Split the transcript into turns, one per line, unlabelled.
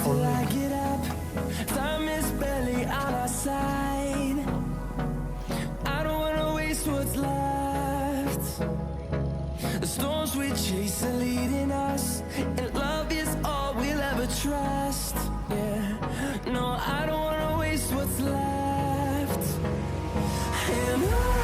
till I
only.
get up. Time is barely on our side. I don't wanna waste what's left. The storms we chase are leading us, and love is all we'll ever trust. Yeah, no, I don't wanna waste what's left. And on